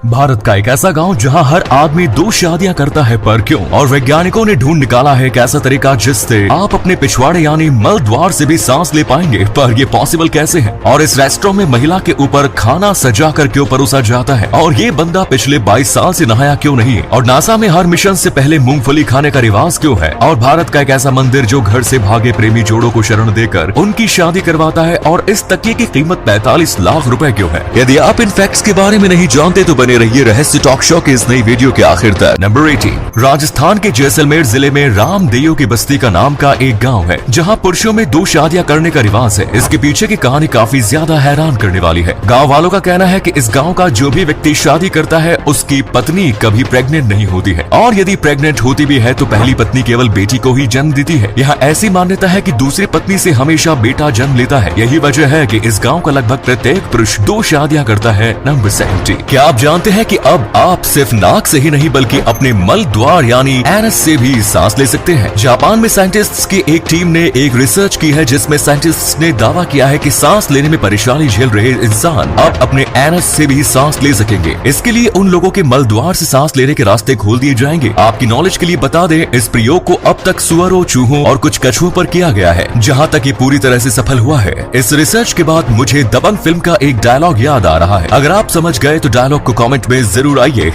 भारत का एक ऐसा गांव जहां हर आदमी 2 शादियां करता है, पर क्यों? और वैज्ञानिकों ने ढूंढ निकाला है एक ऐसा तरीका जिससे आप अपने पिछवाड़े यानी मल द्वार से भी सांस ले पाएंगे। पर ये पॉसिबल कैसे है? और इस रेस्टोरेंट में महिला के ऊपर खाना सजा कर क्यों परोसा जाता है? और ये बंदा पिछले 22 साल से नहाया क्यों नहीं? और नासा में हर मिशन से पहले मूंगफली खाने का रिवाज क्यों है? और भारत का एक ऐसा मंदिर जो घर से भागे प्रेमी जोड़ों को शरण देकर उनकी शादी करवाता है, और इस तकिए की कीमत 45 लाख रुपए क्यों है? यदि आप इन फैक्ट्स के बारे में नहीं जानते तो बने रहिए रहस्य टॉक शो के इस नई वीडियो के आखिर तक। नंबर 18, राजस्थान के जैसलमेर जिले में रामदेव की बस्ती का नाम का एक गांव है जहां पुरुषों में 2 शादियां करने का रिवाज है। इसके पीछे की कहानी काफी ज्यादा हैरान करने वाली है। गांव वालों का कहना है कि इस गांव का जो भी व्यक्ति शादी करता है उसकी पत्नी कभी प्रेग्नेंट नहीं होती है, और यदि प्रेग्नेंट होती भी है तो पहली पत्नी केवल बेटी को ही जन्म देती है। यहाँ ऐसी मान्यता है कि दूसरी पत्नी से हमेशा बेटा जन्म लेता है। यही वजह है कि इस गाँव का लगभग प्रत्येक पुरुष 2 शादियां करता है। नंबर 70, क्या आप जानते हैं कि अब आप सिर्फ नाक से ही नहीं बल्कि अपने मल द्वार यानी एनस से भी सांस ले सकते हैं? जापान में साइंटिस्ट्स की एक टीम ने एक रिसर्च की है जिसमें साइंटिस्ट्स ने दावा किया है कि सांस लेने में परेशानी झेल रहे इंसान अब अपने एनस से भी सांस ले सकेंगे। इसके लिए उन लोगों के मल द्वार से सांस लेने के रास्ते खोल दिए जाएंगे। आपकी नॉलेज के लिए बता दें, इस प्रयोग को अब तक सुअरों, चूहों और कुछ कछुओं पर किया गया है, जहाँ तक ये पूरी तरह से सफल हुआ है। इस रिसर्च के बाद मुझे दबंग फिल्म का एक डायलॉग याद आ रहा है। अगर आप समझ गए तो डायलॉग को कमेंट में जरूर आइए।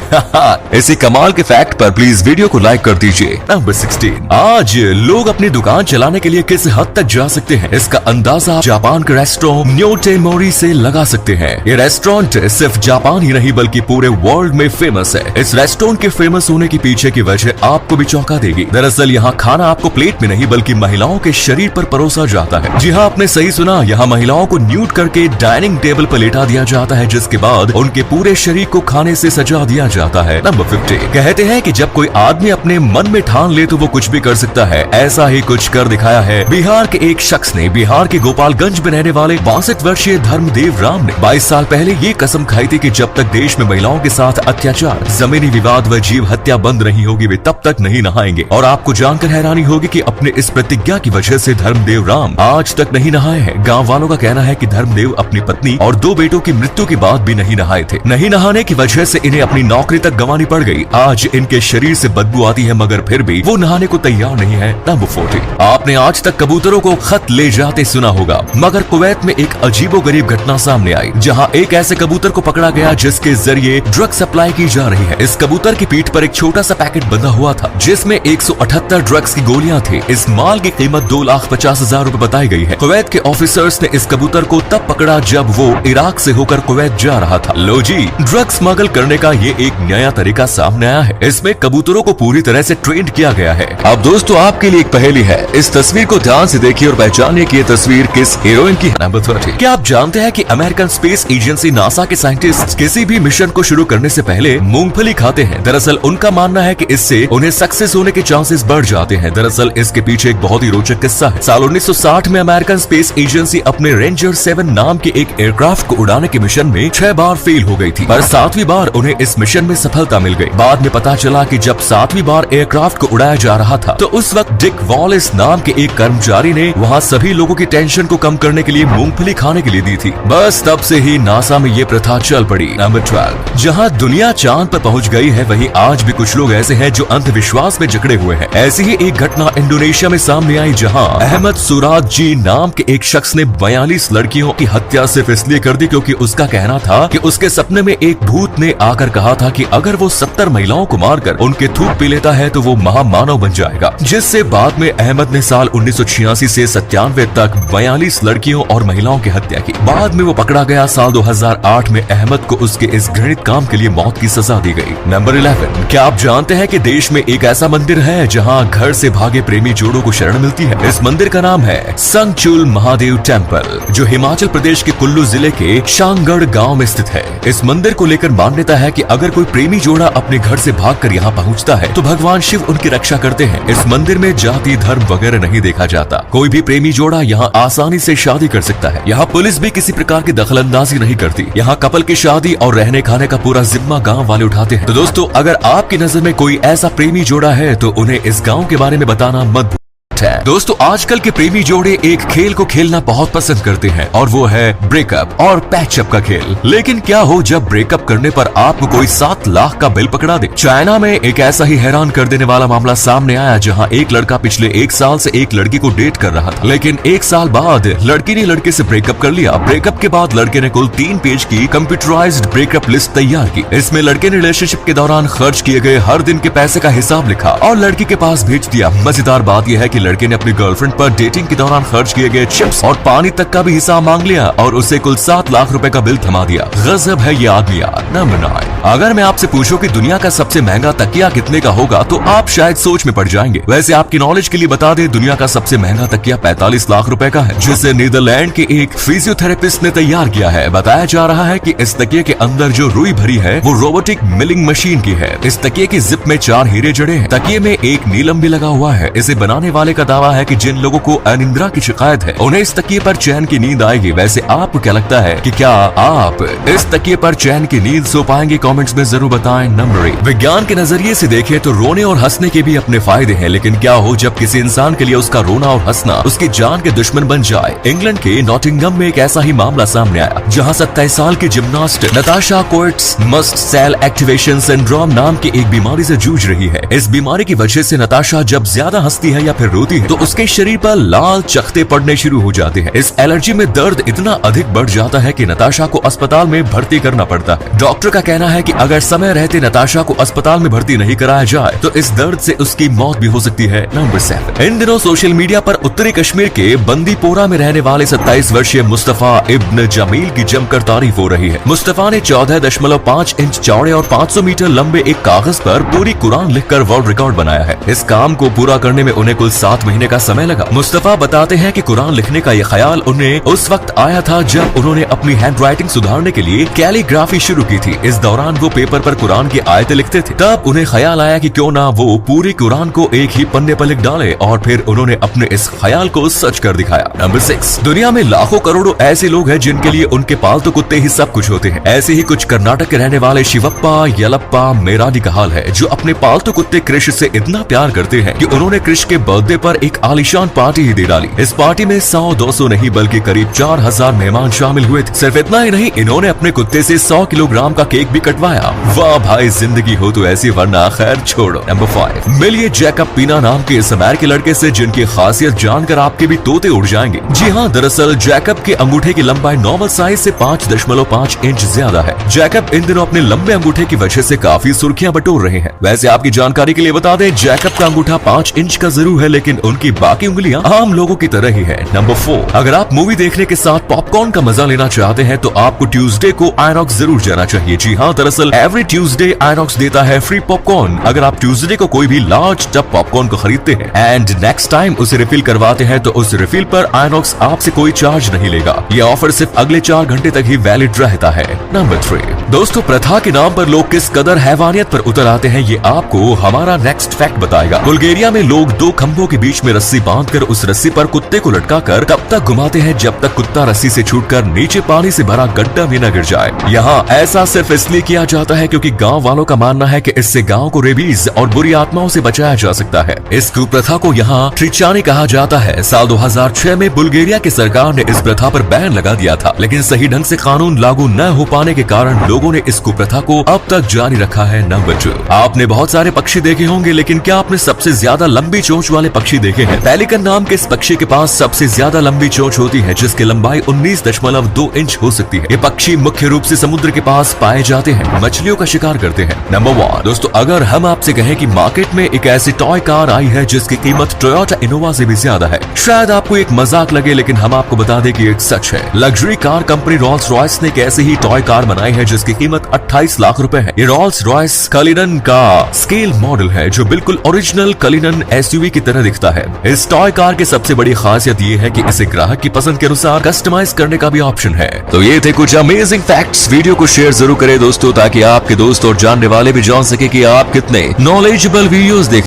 इसी कमाल के फैक्ट पर प्लीज वीडियो को लाइक कर दीजिए। नंबर 16, आज लोग अपनी दुकान चलाने के लिए किस हद तक जा सकते हैं, इसका अंदाजा जापान के रेस्टोरेंट न्योटेमोरी से लगा सकते हैं। ये रेस्टोरेंट सिर्फ जापान ही नहीं बल्कि पूरे वर्ल्ड में फेमस है। इस रेस्टोरेंट के फेमस होने के पीछे की वजह आपको भी चौंका देगी। दरअसल यहाँ खाना आपको प्लेट में नहीं बल्कि महिलाओं के शरीर पर परोसा जाता है। जी हाँ, आपने सही सुना, यहाँ महिलाओं को न्यूड करके डाइनिंग टेबल पर लेटा दिया जाता है, जिसके बाद उनके पूरे शरीर को खाने से सजा दिया जाता है। नंबर 50, कहते हैं कि जब कोई आदमी अपने मन में ठान ले तो वो कुछ भी कर सकता है। ऐसा ही कुछ कर दिखाया है बिहार के एक शख्स ने। बिहार के गोपालगंज में रहने वाले 62 वर्षीय धर्मदेव राम ने 22 साल पहले ये कसम खाई थी कि जब तक देश में महिलाओं के साथ अत्याचार, जमीनी विवाद व जीव हत्या बंद नहीं होगी वे तब तक नहीं नहाएंगे। और आपको जानकर हैरानी होगी कि अपने इस प्रतिज्ञा की वजह से धर्मदेव राम आज तक नहीं नहाए हैं। गाँव वालों का कहना है कि धर्मदेव अपनी पत्नी और 2 बेटों की मृत्यु के बाद भी नहीं नहाए थे। नहीं नहाने की वजह से इन्हें अपनी नौकरी तक गंवानी पड़ गई। आज इनके शरीर से बदबू आती है मगर फिर भी वो नहाने को तैयार नहीं है। नंबर 40, आपने आज तक कबूतरों को खत ले जाते सुना होगा, मगर कुवैत में एक अजीबोगरीब घटना सामने आई जहां एक ऐसे कबूतर को पकड़ा गया जिसके जरिए ड्रग सप्लाई की जा रही है। इस कबूतर की पीठ पर एक छोटा सा पैकेट बंधा हुआ था जिसमें 178 ड्रग्स की गोलियां थी। इस माल की कीमत 2,50,000 रुपए बताई गई है। कुवैत के ऑफिसर्स ने इस कबूतर को तब पकड़ा जब वो इराक से होकर कुवैत जा रहा था। लो जी, ड्रग स्मगल करने का ये एक नया तरीका सामने आया है। इसमें कबूतरों को पूरी तरह से ट्रेंड किया गया है। अब दोस्तों, आपके लिए एक पहेली है। इस तस्वीर को ध्यान से देखिए और पहचानिए कि ये तस्वीर किस हीरोइन की है। नंबर 30, क्या आप जानते हैं कि अमेरिकन स्पेस एजेंसी नासा के साइंटिस्ट किसी भी मिशन को शुरू करने से पहले मूंगफली खाते हैं? दरअसल उनका मानना है कि इससे उन्हें सक्सेस होने के चांसेस बढ़ जाते हैं। दरअसल इसके पीछे एक बहुत ही रोचक किस्सा है। साल 1960 में अमेरिकन स्पेस एजेंसी अपने रेंजर 7 नाम के एक एयरक्राफ्ट को उड़ाने के मिशन में 6 बार फेल हो गई थी, पर 7वीं बार उन्हें इस मिशन में सफलता मिल गई। बाद में पता चला कि जब 7वीं बार एयरक्राफ्ट को उड़ाया जा रहा था तो उस वक्त डिक वॉलिस नाम के एक कर्मचारी ने वहां सभी लोगों की टेंशन को कम करने के लिए मूंगफली खाने के लिए दी थी। बस तब से ही नासा में ये प्रथा चल पड़ी। नंबर 12, जहां दुनिया चांद पर पहुंच गई है वहीं आज भी कुछ लोग ऐसे हैं जो अंधविश्वास में जकड़े हुए हैं। ऐसी ही एक घटना इंडोनेशिया में सामने आई जहां अहमद सुराज जी नाम के एक शख्स ने 42 लड़कियों की हत्या सिर्फ इसलिए कर दी क्योंकि उसका कहना था कि उसके सपने में एक भूत ने आकर कहा था कि अगर वो 70 महिलाओं को मारकर उनके थूक पी लेता है तो वो महामानव बन जाएगा। जिससे बाद में अहमद ने साल 1986 से 97 तक 42 लड़कियों और महिलाओं की हत्या की। बाद में वो पकड़ा गया। साल 2008 में अहमद को उसके इस घृणित काम के लिए मौत की सजा दी गई। नंबर 11, क्या आप जानते हैं कि देश में एक ऐसा मंदिर है जहां घर से भागे प्रेमी जोड़ों को शरण मिलती है? इस मंदिर का नाम है संगचुल महादेव टेम्पल, जो हिमाचल प्रदेश के कुल्लू जिले के शांगड़ गाँव में स्थित है। इस मंदिर को लेकर मान्यता है कि अगर कोई प्रेमी जोड़ा अपने घर से भागकर यहाँ पहुँचता है तो भगवान शिव उनकी रक्षा करते हैं। इस मंदिर में जाति, धर्म वगैरह नहीं देखा जाता। कोई भी प्रेमी जोड़ा यहाँ आसानी से शादी कर सकता है। यहाँ पुलिस भी किसी प्रकार की दखलंदाजी नहीं करती। यहाँ कपल की शादी और रहने खाने का पूरा जिम्मा गाँव वाले उठाते हैं। तो दोस्तों, अगर आपकी नजर में कोई ऐसा प्रेमी जोड़ा है तो उन्हें इस गाँव के बारे में बताना मत नंबर 10 दोस्तों, आजकल के प्रेमी जोड़े एक खेल को खेलना बहुत पसंद करते हैं और वो है ब्रेकअप और पैचअप का खेल। लेकिन क्या हो जब ब्रेकअप करने पर आपको कोई 7 लाख का बिल पकड़ा दे। चाइना में एक ऐसा ही हैरान कर देने वाला मामला सामने आया जहां एक लड़का पिछले 1 साल से एक लड़की को डेट कर रहा था, लेकिन 1 साल बाद लड़की ने लड़के से ब्रेकअप कर लिया। ब्रेकअप के बाद लड़के ने कुल 3 पेज की कंप्यूटराइज्ड ब्रेकअप लिस्ट तैयार की। इसमें लड़के ने रिलेशनशिप के दौरान खर्च किए गए हर दिन के पैसे का हिसाब लिखा और लड़की के पास भेज दिया। मजेदार बात यह है कि लड़के ने अपनी गर्लफ्रेंड पर डेटिंग के दौरान खर्च किए गए चिप्स और पानी तक का भी हिसाब मांग लिया और उसे कुल 7 लाख रुपए का बिल थमा दिया। गजब है ये आदमी यार। नंबर 9, अगर मैं आपसे पूछूं कि दुनिया का सबसे महंगा तकिया कितने का होगा तो आप शायद सोच में पड़ जाएंगे। वैसे आपकी नॉलेज के लिए बता दें, दुनिया का सबसे महंगा तकिया 45 लाख रुपए का है, जिसे नीदरलैंड के एक फिजियोथेरेपिस्ट ने तैयार किया है। बताया जा रहा है कि इस तकिए के अंदर जो रुई भरी है वो रोबोटिक मिलिंग मशीन की है। इस तकिए की जिप में 4 हीरे जड़े हैं। तकिए में एक नीलम भी लगा हुआ है। इसे बनाने वाले का दावा है कि जिन लोगों को अनिद्रा की शिकायत है उन्हें इस तकिए पर चैन की नींद आएगी। वैसे आपको क्या लगता है कि क्या आप इस तकिए पर चैन की नींद सो पाएंगे? कमेंट्स में जरूर बताएं। नंबर 8, विज्ञान के नजरिए से देखें तो रोने और हंसने के भी अपने फायदे हैं, लेकिन क्या हो जब किसी इंसान के लिए उसका रोना और हंसना उसकी जान के दुश्मन बन जाए। इंग्लैंड के नॉटिंघम में एक ऐसा ही मामला सामने आया जहां 27 साल की gymnast Natasha Coates mast cell activation syndrome नाम की एक बीमारी से जूझ रही है। इस बीमारी की वजह से नताशा जब ज्यादा हंसती है या फिर रोती है तो उसके शरीर पर लाल चकत्ते पड़ने शुरू हो जाते हैं। इस एलर्जी में दर्द इतना अधिक बढ़ जाता है कि नताशा को अस्पताल में भर्ती करना पड़ता है। डॉक्टर का कहना है कि अगर समय रहते नताशा को अस्पताल में भर्ती नहीं कराया जाए तो इस दर्द से उसकी मौत भी हो सकती है। नंबर 7, इन दिनों सोशल मीडिया पर उत्तरी कश्मीर के बंदीपोरा में रहने वाले 27 वर्षीय मुस्तफा इब्न जमील की जमकर तारीफ हो रही है। मुस्तफा ने 14.5 इंच चौड़े और 500 मीटर लंबे एक कागज पर पूरी कुरान लिखकर वर्ल्ड रिकॉर्ड बनाया है। इस काम को पूरा करने में उन्हें कुल 7 महीने का समय लगा। मुस्तफा बताते हैं कि कुरान लिखने का यह ख्याल उन्हें उस वक्त आया था जब उन्होंने अपनी हैंडराइटिंग सुधारने के लिए कैलीग्राफी शुरू की थी। इस दौरान वो पेपर पर कुरान की आयतें लिखते थे। तब उन्हें ख्याल आया कि क्यों ना वो पूरी कुरान को एक ही पन्ने पर लिख डाले और फिर उन्होंने अपने इस ख्याल को सच कर दिखाया। नंबर 6, दुनिया में लाखों करोड़ों ऐसे लोग हैं जिनके लिए उनके पालतू कुत्ते ही सब कुछ होते हैं। ऐसे ही कुछ कर्नाटक के रहने वाले शिवप्पा यलप्पा मेराडी का हाल है, जो अपने पालतू कुत्ते कृष से इतना प्यार करते हैं कि उन्होंने कृष के बर्थडे पर एक आलीशान पार्टी ही दे डाली। इस पार्टी में 100-200 नहीं बल्कि करीब 4000 मेहमान शामिल हुए थे। सिर्फ इतना ही नहीं, इन्होंने अपने कुत्ते से 100 किलोग्राम का केक भी कटवाया। वाह भाई, जिंदगी हो तो ऐसी, वरना खैर छोड़ो। नंबर 5, मिलिए जैकब पीना नाम के इस अमेरिकी लड़के से जिनकी खासियत जानकर आपके भी तोते उड़ जाएंगे। जी हाँ, दरअसल जैकब के अंगूठे की लंबाई नॉर्मल साइज से 5.5 इंच ज्यादा है। जैकब इन दिनों अपने लंबे अंगूठे की वजह से काफी सुर्खियां बटोर रहे हैं। वैसे आपकी जानकारी के लिए बता दें, जैकब का अंगूठा 5 इंच का जरूर है, लेकिन उनकी बाकी उंगलियां आम लोगों की तरह ही है। नंबर 4, अगर आप मूवी देखने के साथ पॉपकॉर्न का मजा लेना चाहते हैं तो आपको ट्यूसडे को आइनॉक्स जरूर जाना चाहिए। जी हाँ, दरअसल एवरी ट्यूसडे आइनॉक्स देता है फ्री पॉपकॉर्न अगर आप ट्यूसडे को कोई भी लार्ज टब पॉपकॉर्न को खरीदते हैं एंड नेक्स्ट टाइम उसे रिफिल करवाते हैं तो उस रिफिल पर आइनॉक्स आपसे कोई चार्ज नहीं लेगा। यह ऑफर सिर्फ अगले 4 घंटे तक ही वैलिड रहता है। नंबर 3, दोस्तों प्रथा के नाम पर लोग किस कदर हैवानियत पर उतर आते हैं ये आपको हमारा नेक्स्ट फैक्ट बताएगा। बुल्गारिया में लोग 2 खंभों के बीच में रस्सी बांधकर उस रस्सी पर कुत्ते को लटकाकर तब तक घुमाते हैं जब तक कुत्ता रस्सी से छूटकर नीचे पानी से भरा गड्ढा में न गिर जाए। यहाँ ऐसा सिर्फ इसलिए किया जाता है क्योंकि गांव वालों का मानना है कि इससे गांव को रेबीज और बुरी आत्माओं से बचाया जा सकता है। इस कुप्रथा को यहाँ ट्रिचानी कहा जाता है। साल 2006 में बुल्गारिया की सरकार ने इस प्रथा पर बैन लगा दिया था, लेकिन सही ढंग से कानून लागू न हो पाने के कारण लोगों ने इस कुप्रथा को अब तक जारी रखा है। नंबर 2, आपने बहुत सारे पक्षी देखे होंगे, लेकिन क्या आपने सबसे ज्यादा लंबी चोंच वाले पक्षी देखे हैं? पेलिकन नाम के इस पक्षी के पास सबसे ज्यादा लंबी चोंच होती है, जिसकी लंबाई 19.2 इंच हो सकती है। ये पक्षी मुख्य रूप से समुद्र के पास पाए जाते हैं, मछलियों का शिकार करते हैं। नंबर 1, दोस्तों अगर हम आपसे कहें कि मार्केट में एक ऐसी टॉय कार आई है जिसकी कीमत टोयोटा इनोवा से भी ज्यादा है, शायद आपको एक मजाक लगे, लेकिन हम आपको बता दें कि एक सच है। Luxury car company Rolls Royce ने एक ऐसी ही टॉय कार बनाई है जिसकी कीमत 28 लाख रुपए है। ये रोल्स रॉयस कलिनन का स्केल मॉडल है जो बिल्कुल ओरिजिनल कलिनन एसयूवी की तरह दिखता है। इस टॉय कार की सबसे बड़ी खासियत ये है कि इसे ग्राहक की पसंद के अनुसार कस्टमाइज करने का भी ऑप्शन है। तो ये थे कुछ अमेजिंग फैक्ट्स। वीडियो को शेयर जरूर करें दोस्तों, ताकि आपके दोस्त और जानने वाले भी जान सके कि आप कितने नॉलेजेबल वीडियोस देख